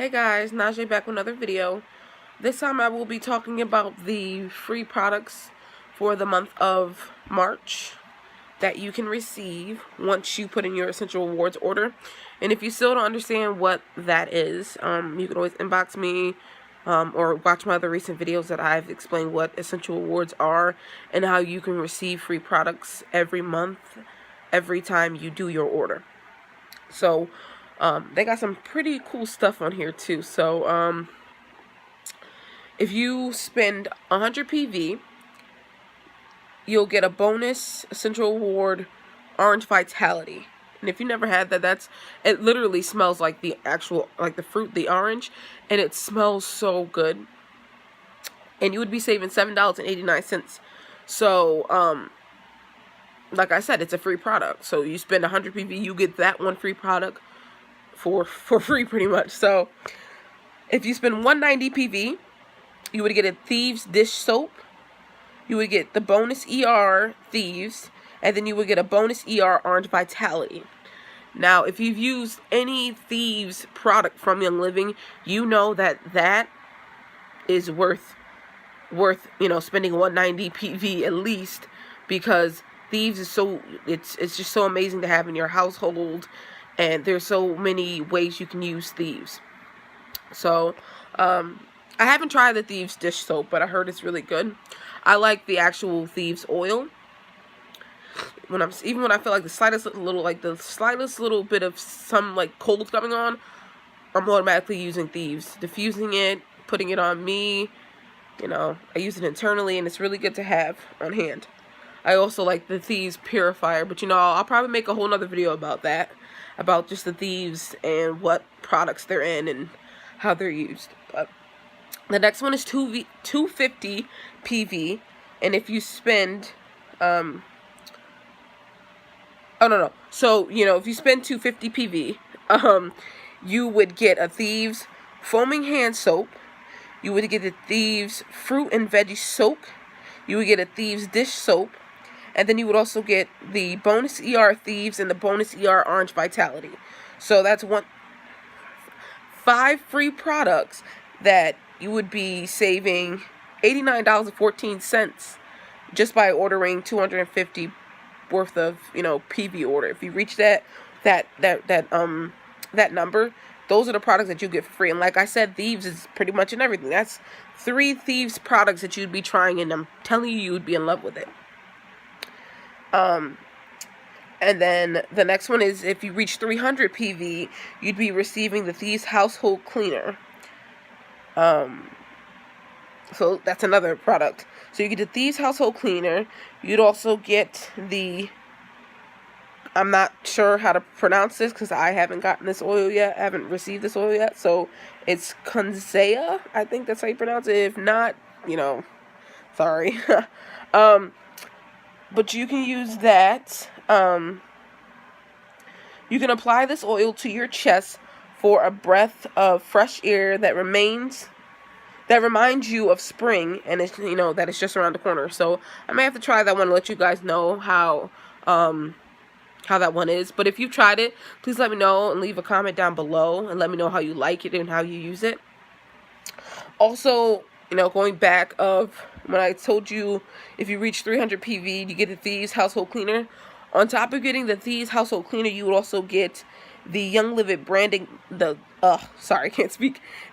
Hey guys, NaJae back with another video. This time I will be talking about the free products for the month of March that you can receive once you put in your Essential Rewards order. And if you still don't understand what that is, you can always inbox me or watch my other recent videos that I've explained what Essential Rewards are and how you can receive free products every month, every time you do your order. So, they got some pretty cool stuff on here too. So, if you spend 100 PV, you'll get a bonus Essential Reward Orange Vitality. And if you never had that, it literally smells like the actual, like the fruit, the orange, and it smells so good. And you would be saving $7.89. So, like I said, it's a free product. So you spend 100 PV, you get that one free product for free pretty much. So if you spend 190 PV, you would get a Thieves dish soap, you would get the bonus ER Thieves, and then you would get a bonus ER Orange Vitality. Now if you've used any Thieves product from Young Living, you know that is worth spending 190 PV at least, because Thieves is it's just so amazing to have in your household. And there's so many ways you can use Thieves. So, I haven't tried the Thieves dish soap, but I heard it's really good. I like the actual Thieves oil. Even when I feel like the slightest little bit of some like cold coming on, I'm automatically using Thieves, diffusing it, putting it on me. I use it internally, and it's really good to have on hand. I also like the Thieves purifier, but I'll probably make a whole nother video about that. About just the Thieves and what products they're in and how they're used. But the next one is 250 PV, and if you spend so if you spend 250 PV, you would get a Thieves foaming hand soap, you would get a Thieves fruit and veggie soak, you would get a Thieves dish soap, and then you would also get the bonus ER Thieves and the bonus ER Orange Vitality. So that's 5 free products that you would be saving $89.14 just by ordering 250 worth of PV order. If you reach that number, those are the products that you get for free. And like I said, Thieves is pretty much in everything. That's 3 Thieves products that you'd be trying, and I'm telling you would be in love with it. And then the next one is if you reach 300 PV, you'd be receiving the Thieves household cleaner. So that's another product. So you get the Thieves household cleaner. You'd also get I'm not sure how to pronounce this because I haven't gotten this oil yet. I haven't received this oil yet. So it's Kunzea. I think that's how you pronounce it. If not, sorry. But you can use that. You can apply this oil to your chest for a breath of fresh air that reminds you of spring, and it's that it's just around the corner. So I may have to try that one and let you guys know how that one is. But if you've tried it, please let me know and leave a comment down below and let me know how you like it and how you use it. Also, going back of when I told you if you reach 300 PV, you get the Thieves household cleaner. On top of getting the Thieves household cleaner, you would also get the Young Living branding, the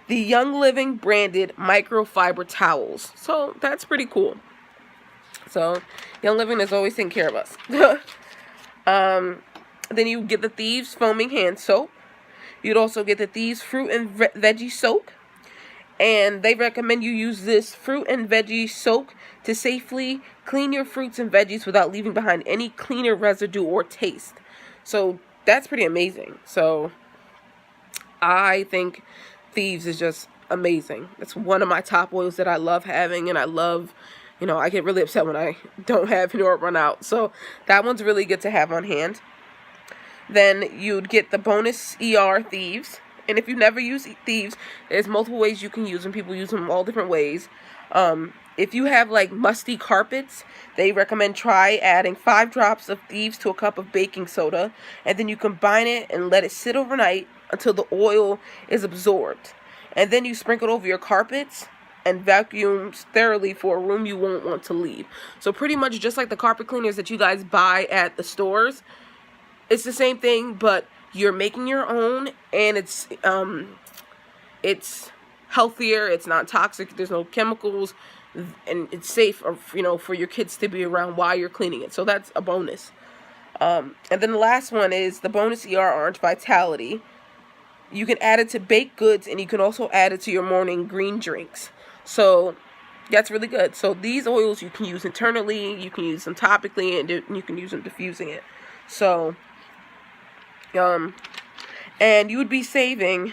Young Living branded microfiber towels. So that's pretty cool. So Young Living is always taking care of us. Then you get the Thieves foaming hand soap. You'd also get the Thieves fruit and veggie soak. And they recommend you use this fruit and veggie soak to safely clean your fruits and veggies without leaving behind any cleaner residue or taste. So that's pretty amazing. So I think Thieves is just amazing. It's one of my top oils that I love having, and I love, I get really upset when I don't have or run out. So that one's really good to have on hand. Then you'd get the bonus ER Thieves. And if you never use Thieves, there's multiple ways you can use them. People use them all different ways. If you have like musty carpets, they recommend try adding 5 drops of Thieves to a cup of baking soda, and then you combine it and let it sit overnight. until the oil is absorbed. And then you sprinkle it over your carpets and vacuum thoroughly for a room you won't want to leave. So pretty much just like the carpet cleaners that you guys buy at the stores, it's the same thing, but you're making your own, and it's healthier, it's not toxic, there's no chemicals, and it's safe, you know, for your kids to be around while you're cleaning it. So that's a bonus. And then the last one is the Bonus ER Orange Vitality. You can add it to baked goods, and you can also add it to your morning green drinks. So that's really good. So these oils you can use internally, you can use them topically, and you can use them diffusing it. So, and you would be saving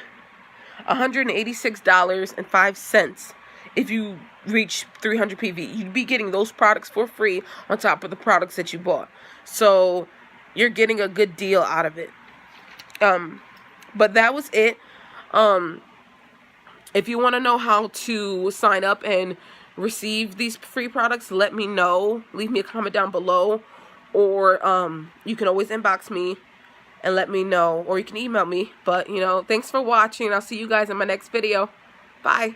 $186.05 if you reach 300 PV. You'd be getting those products for free on top of the products that you bought. So you're getting a good deal out of it. But that was it. If you want to know how to sign up and receive these free products, let me know. Leave me a comment down below, or you can always inbox me and let me know, or you can email me. But, you know, thanks for watching. I'll see you guys in my next video. Bye.